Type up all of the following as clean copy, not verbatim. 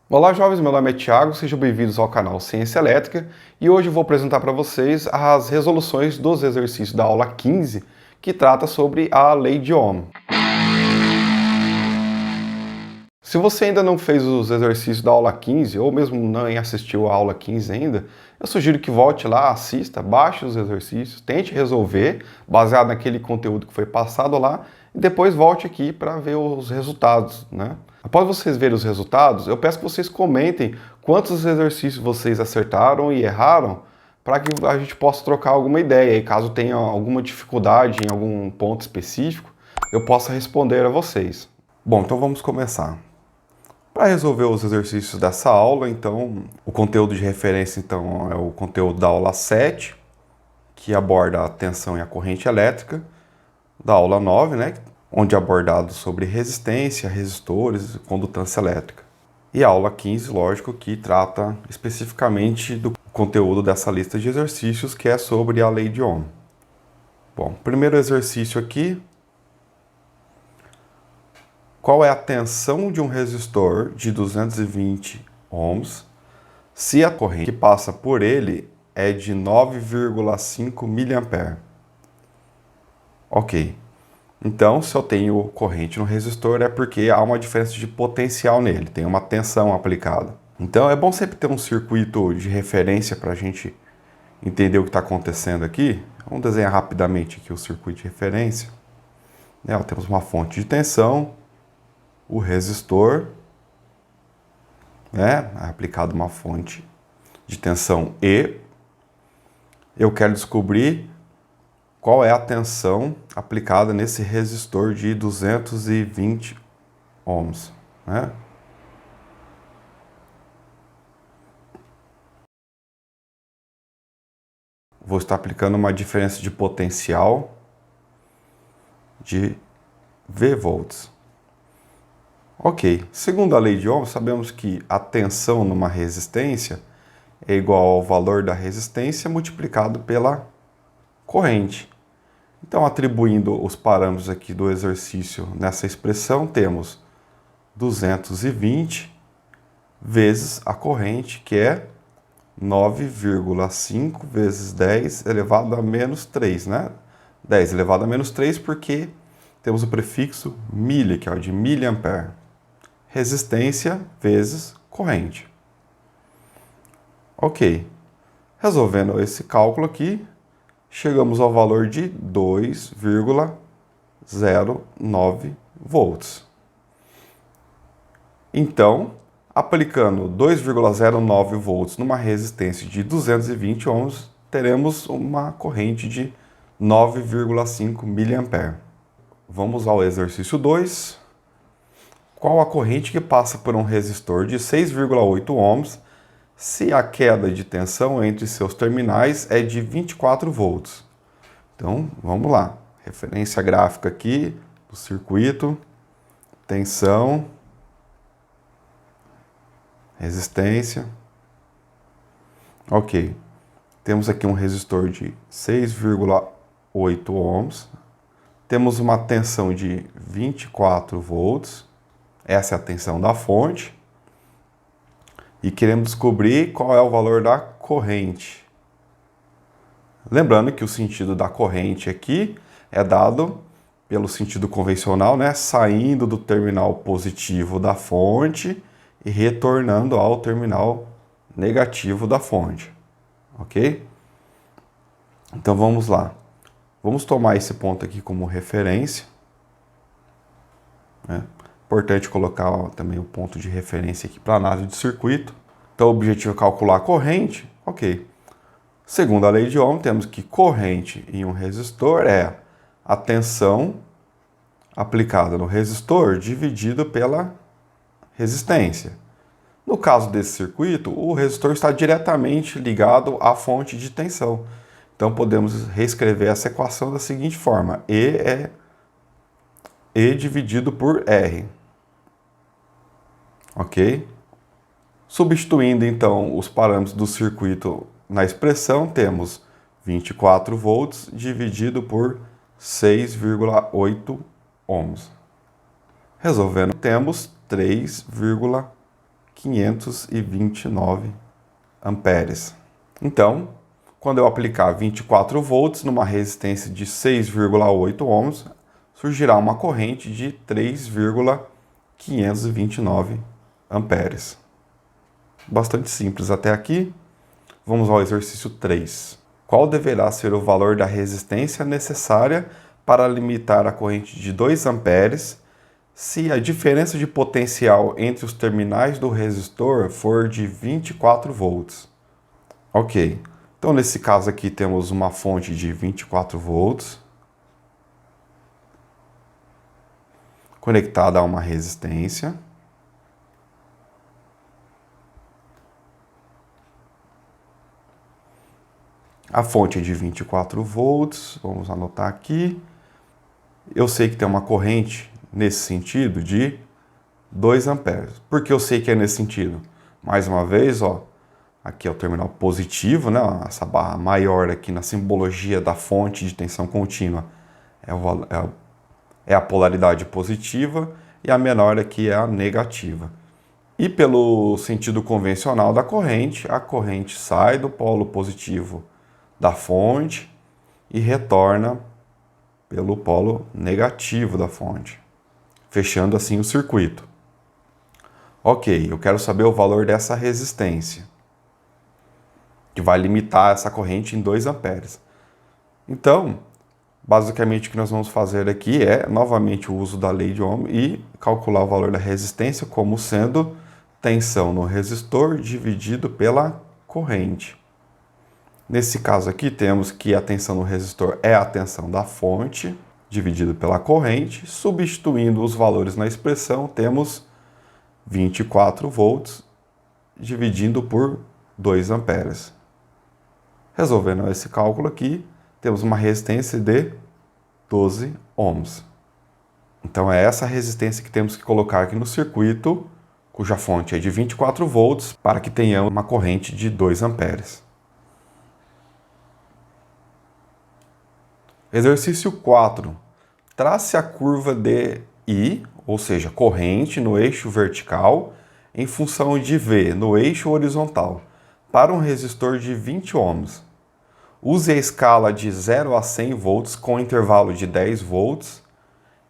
Olá jovens, meu nome é Thiago, sejam bem-vindos ao canal Ciência Elétrica e hoje eu vou apresentar para vocês as resoluções dos exercícios da aula 15 que trata sobre a lei de Ohm. Se você ainda não fez os exercícios da aula 15 ou mesmo não assistiu a aula 15 ainda, eu sugiro que volte lá, assista, baixe os exercícios, tente resolver baseado naquele conteúdo que foi passado lá e depois volte aqui para ver os resultados, né? Após vocês verem os resultados, eu peço que vocês comentem quantos exercícios vocês acertaram e erraram para que a gente possa trocar alguma ideia e caso tenha alguma dificuldade em algum ponto específico, eu possa responder a vocês. Bom, então vamos começar. Para resolver os exercícios dessa aula, então, o conteúdo de referência então, é o conteúdo da aula 7, que aborda a tensão e a corrente elétrica, da aula 9, né, onde é abordado sobre resistência, resistores e condutância elétrica. E a aula 15, lógico, que trata especificamente do conteúdo dessa lista de exercícios, que é sobre a lei de Ohm. Bom, primeiro exercício aqui. Qual é a tensão de um resistor de 220 ohms se a corrente que passa por ele é de 9,5 mA? Ok. Então, se eu tenho corrente no resistor é porque há uma diferença de potencial nele, tem uma tensão aplicada. Então, é bom sempre ter um circuito de referência para a gente entender o que está acontecendo aqui. Vamos desenhar rapidamente aqui o circuito de referência. Temos uma fonte de tensão, o resistor, aplicado uma fonte de tensão E. Eu quero descobrir qual é a tensão aplicada nesse resistor de 220 ohms, né? Vou estar aplicando uma diferença de potencial de V volts. Ok, segundo a lei de Ohm, sabemos que a tensão numa resistência é igual ao valor da resistência multiplicado pela corrente. Então, atribuindo os parâmetros aqui do exercício nessa expressão, temos 220 vezes a corrente, que é 9,5 vezes 10 elevado a menos 3, né? 10 elevado a menos 3 porque temos o prefixo milha, que é o de miliampere. Resistência vezes corrente. Ok. Resolvendo esse cálculo aqui, chegamos ao valor de 2,09 volts. Então, aplicando 2,09 volts numa resistência de 220 ohms, teremos uma corrente de 9,5 mA. Vamos ao exercício 2. Qual a corrente que passa por um resistor de 6,8 ohms se a queda de tensão entre seus terminais é de 24 volts? Então, vamos lá. Referência gráfica aqui do circuito, tensão, resistência. Ok. Temos aqui um resistor de 6,8 ohms. Temos uma tensão de 24 volts. Essa é a tensão da fonte. E queremos descobrir qual é o valor da corrente. Lembrando que o sentido da corrente aqui é dado pelo sentido convencional, né? Saindo do terminal positivo da fonte e retornando ao terminal negativo da fonte. Ok? Então vamos lá. Vamos tomar esse ponto aqui como referência. Importante colocar também o ponto de referência aqui para a análise de circuito. Então o objetivo é calcular a corrente. Ok. Segundo a lei de Ohm, temos que corrente em um resistor é a tensão aplicada no resistor dividido pela resistência. No caso desse circuito, o resistor está diretamente ligado à fonte de tensão. Então podemos reescrever essa equação da seguinte forma: E é E dividido por R. Ok? Substituindo então os parâmetros do circuito na expressão, temos 24 volts dividido por 6,8 ohms. Resolvendo, temos 3,9 529 amperes. Então, quando eu aplicar 24 volts numa resistência de 6,8 ohms, surgirá uma corrente de 3,529 amperes. Bastante simples até aqui. Vamos ao exercício 3. Qual deverá ser o valor da resistência necessária para limitar a corrente de 2 amperes se a diferença de potencial entre os terminais do resistor for de 24 volts? Ok, então nesse caso aqui temos uma fonte de 24 volts conectada a uma resistência. A fonte é de 24 volts, vamos anotar aqui. Eu sei que tem uma corrente nesse sentido de 2 amperes. Por que eu sei que é nesse sentido? Mais uma vez, ó, aqui é o terminal positivo, né? Essa barra maior aqui na simbologia da fonte de tensão contínua é a polaridade positiva e a menor aqui é a negativa. E pelo sentido convencional da corrente, a corrente sai do polo positivo da fonte e retorna pelo polo negativo da fonte, fechando assim o circuito. Ok, eu quero saber o valor dessa resistência, que vai limitar essa corrente em 2 amperes. Então, basicamente o que nós vamos fazer aqui é novamente o uso da lei de Ohm e calcular o valor da resistência como sendo tensão no resistor dividido pela corrente. Nesse caso aqui, temos que a tensão no resistor é a tensão da fonte, dividido pela corrente. Substituindo os valores na expressão, temos 24 volts, dividindo por 2 amperes. Resolvendo esse cálculo aqui, temos uma resistência de 12 ohms. Então é essa resistência que temos que colocar aqui no circuito, cuja fonte é de 24 volts, para que tenhamos uma corrente de 2 amperes. Exercício 4. Trace a curva de I, ou seja, corrente no eixo vertical, em função de V no eixo horizontal, para um resistor de 20 ohms. Use a escala de 0 a 100 volts com intervalo de 10 volts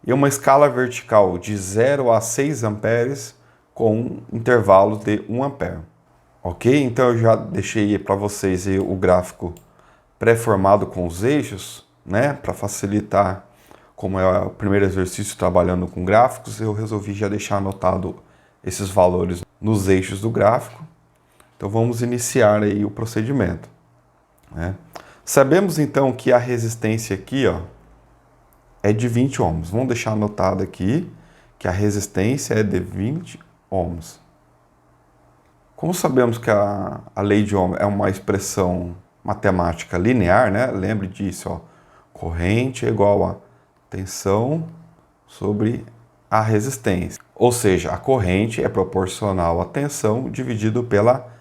e uma escala vertical de 0 a 6 amperes com um intervalo de 1 ampere. Ok? Então eu já deixei para vocês aí o gráfico pré-formado com os eixos, né, para facilitar, como é o primeiro exercício trabalhando com gráficos, eu resolvi já deixar anotado esses valores nos eixos do gráfico. Então vamos iniciar aí o procedimento, né? Sabemos então que a resistência aqui, ó, é de 20 ohms. Vamos deixar anotado aqui que a resistência é de 20 ohms. Como sabemos que a lei de Ohm é uma expressão matemática linear, né? Lembre disso, ó. Corrente é igual a tensão sobre a resistência. Ou seja, a corrente é proporcional à tensão dividido pela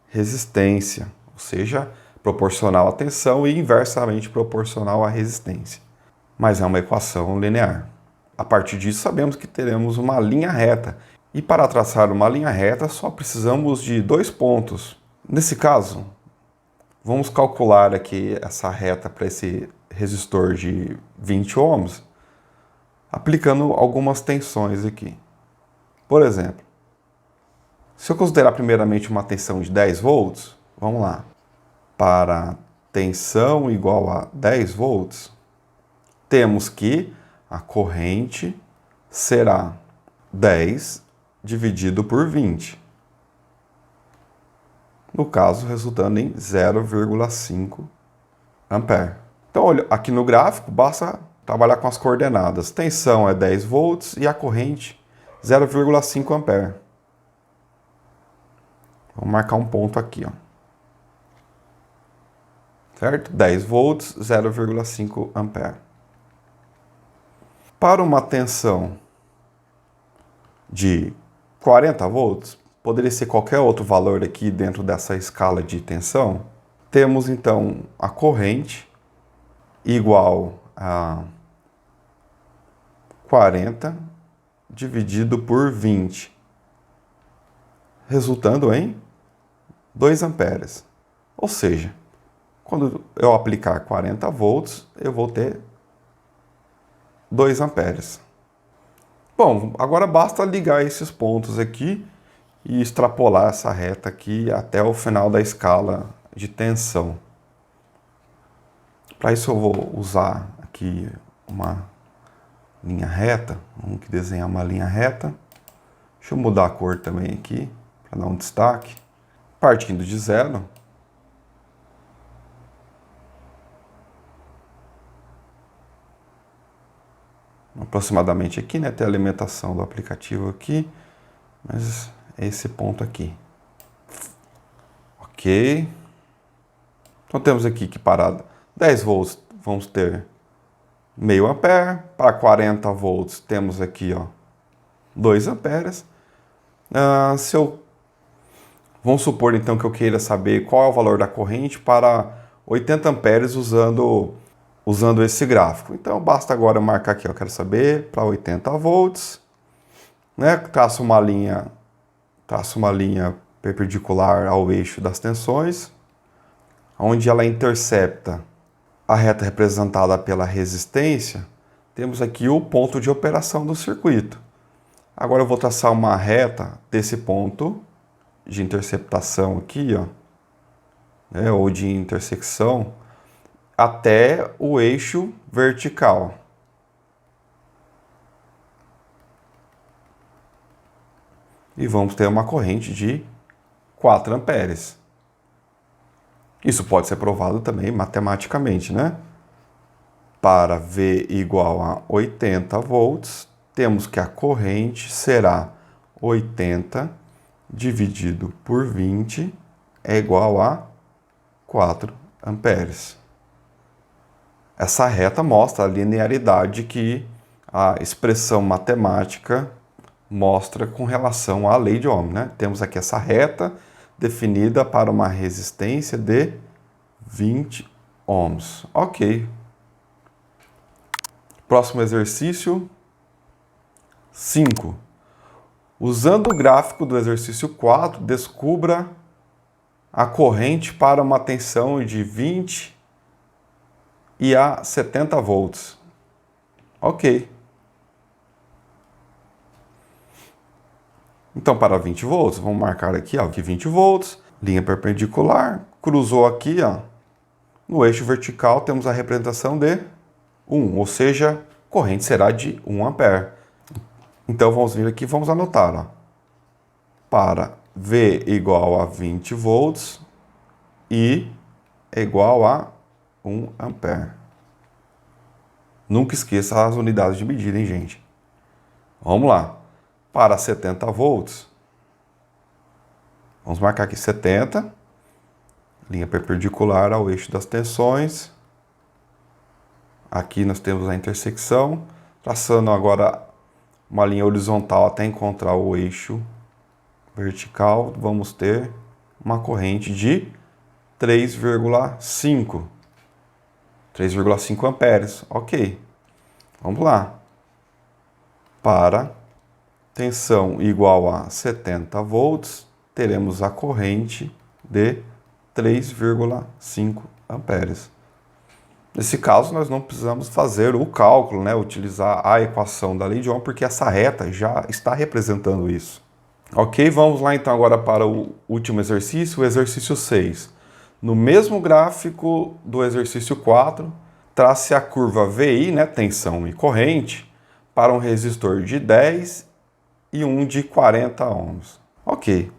resistência. Ou seja, proporcional à tensão e inversamente proporcional à resistência. Mas é uma equação linear. A partir disso, sabemos que teremos uma linha reta. E para traçar uma linha reta, só precisamos de 2 pontos. Nesse caso, vamos calcular aqui essa reta para esse resistor de 20 ohms, aplicando algumas tensões aqui. Por exemplo, se eu considerar primeiramente uma tensão de 10 volts, vamos lá. Para tensão igual a 10 volts, temos que a corrente será 10 dividido por 20. No caso, resultando em 0,5 ampere. Então, olha, aqui no gráfico, basta trabalhar com as coordenadas. Tensão é 10 volts e a corrente 0,5 ampere. Vamos marcar um ponto aqui, ó. Certo? 10 volts, 0,5 ampere. Para uma tensão de 40 volts, poderia ser qualquer outro valor aqui dentro dessa escala de tensão. Temos então a corrente igual a 40 dividido por 20. resultando em 2 amperes. Ou seja, quando eu aplicar 40 volts, eu vou ter 2 amperes. Bom, agora basta ligar esses pontos aqui e extrapolar essa reta aqui até o final da escala de tensão. Para isso eu vou usar aqui uma linha reta, vamos aqui desenhar uma linha reta. Deixa eu mudar a cor também aqui, para dar um destaque. Partindo de zero, aproximadamente aqui, né? Tem a alimentação do aplicativo aqui, mas é esse ponto aqui. Ok. Então temos aqui que para 10 volts vamos ter meio ampere, para 40 volts temos aqui, ó, 2 amperes. Vamos supor então que eu queira saber qual é o valor da corrente para 80 amperes usando esse gráfico. Então basta agora marcar aqui, eu quero saber para 80 volts, né? Traço uma linha perpendicular ao eixo das tensões, onde ela intercepta a reta representada pela resistência. Temos aqui o ponto de operação do circuito. Agora eu vou traçar uma reta desse ponto de interceptação aqui, ó, né, ou de intersecção, até o eixo vertical. E vamos ter uma corrente de 4 amperes. Isso pode ser provado também matematicamente, né? Para V igual a 80 volts, temos que a corrente será 80 dividido por 20 é igual a 4 amperes. Essa reta mostra a linearidade que a expressão matemática mostra com relação à lei de Ohm, né? Temos aqui essa reta definida para uma resistência de 20 ohms. Ok. Próximo exercício 5. Usando o gráfico do exercício 4, descubra a corrente para uma tensão de 20 e a 70 volts. Ok. Então, para 20 volts, vamos marcar aqui, ó, que 20 volts, linha perpendicular, cruzou aqui, ó, no eixo vertical temos a representação de 1, ou seja, corrente será de 1 ampere. Então, vamos vir aqui e vamos anotar, ó, para V igual a 20 volts e igual a 1 ampere. Nunca esqueça as unidades de medida, hein, gente? Vamos lá. Para 70 volts, vamos marcar aqui 70, linha perpendicular ao eixo das tensões. Aqui nós temos a intersecção, traçando agora uma linha horizontal até encontrar o eixo vertical, vamos ter uma corrente de 3,5 amperes. Ok, vamos lá. Para tensão igual a 70 volts, teremos a corrente de 3,5 amperes. Nesse caso, nós não precisamos fazer o cálculo, né? Utilizar a equação da lei de Ohm, porque essa reta já está representando isso. Ok, vamos lá então agora para o último exercício, o exercício 6. No mesmo gráfico do exercício 4, trace a curva VI, né? Tensão e corrente, para um resistor de 10 e um de 40 ohms. Ok.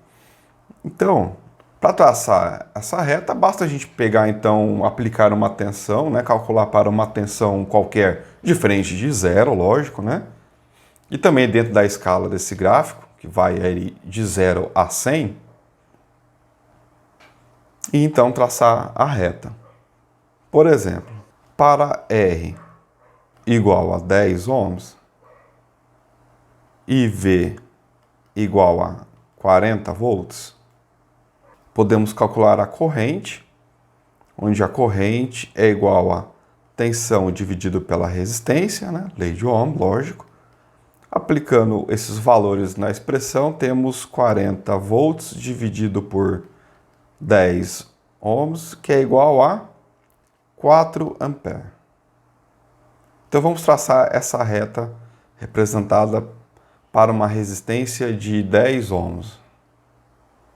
Então, para traçar essa reta, basta a gente pegar, então, aplicar uma tensão, né? Calcular para uma tensão qualquer diferente de zero, lógico, né? E também dentro da escala desse gráfico, que vai aí de 0 a 100, e então traçar a reta. Por exemplo, para R igual a 10 ohms e V igual a 40 volts, podemos calcular a corrente, onde a corrente é igual a tensão dividido pela resistência, né? Lei de Ohm, lógico. Aplicando esses valores na expressão, temos 40 volts dividido por 10 ohms, que é igual a 4 amperes. Então vamos traçar essa reta representada para uma resistência de 10 ohms.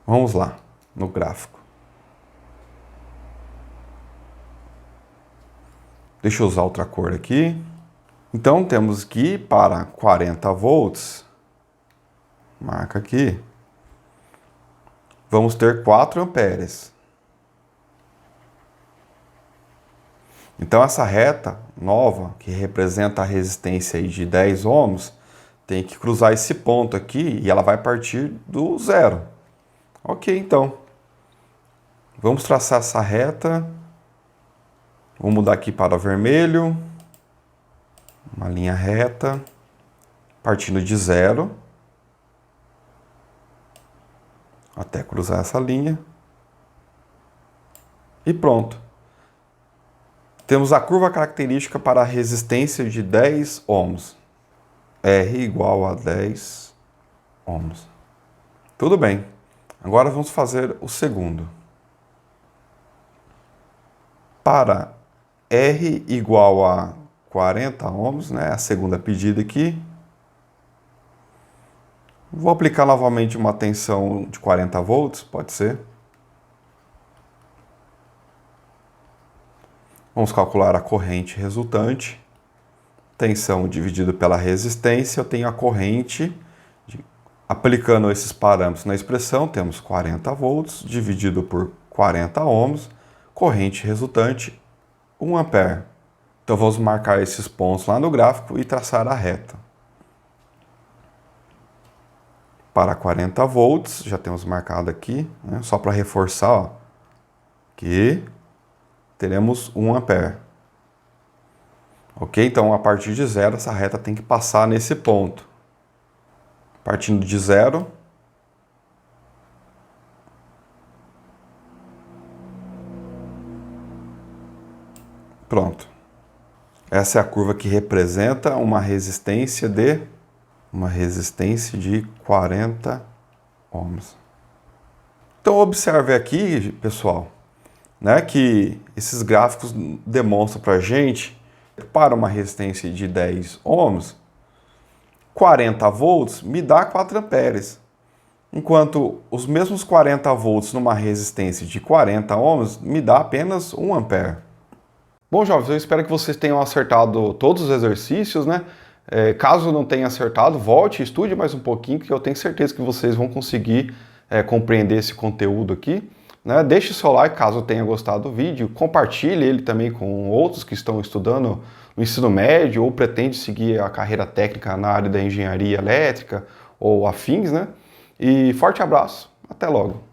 Vamos lá, no gráfico. Deixa eu usar outra cor aqui. Então temos que para 40 volts, marca aqui, vamos ter 4 amperes. Então essa reta nova, que representa a resistência aí de 10 ohms, tem que cruzar esse ponto aqui e ela vai partir do zero. Ok, então. Vamos traçar essa reta. Vou mudar aqui para vermelho. Uma linha reta, partindo de zero, até cruzar essa linha. E pronto. Temos a curva característica para a resistência de 10 ohms. R igual a 10 ohms. Tudo bem. Agora vamos fazer o segundo. Para R igual a 40 ohms, né? A segunda pedida aqui. Vou aplicar novamente uma tensão de 40 volts, pode ser. Vamos calcular a corrente resultante. Tensão dividido pela resistência, eu tenho a corrente. Aplicando esses parâmetros na expressão, temos 40 volts dividido por 40 ohms. Corrente resultante, 1 ampere. Então vamos marcar esses pontos lá no gráfico e traçar a reta. Para 40 volts, já temos marcado aqui, né? Só para reforçar, ó, que teremos 1 ampere. Ok? Então a partir de zero, essa reta tem que passar nesse ponto. Partindo de zero, pronto. Essa é a curva que representa uma resistência de 40 ohms. Então observe aqui, pessoal, né, que esses gráficos demonstram para a gente que para uma resistência de 10 ohms, 40 volts me dá 4 amperes. Enquanto os mesmos 40 volts numa resistência de 40 ohms me dá apenas 1 ampere. Bom, jovens, eu espero que vocês tenham acertado todos os exercícios, né? Caso não tenha acertado, volte e estude mais um pouquinho, que eu tenho certeza que vocês vão conseguir compreender esse conteúdo aqui, né? Deixe seu like caso tenha gostado do vídeo, compartilhe ele também com outros que estão estudando no ensino médio ou pretende seguir a carreira técnica na área da engenharia elétrica ou afins, né? E forte abraço, até logo!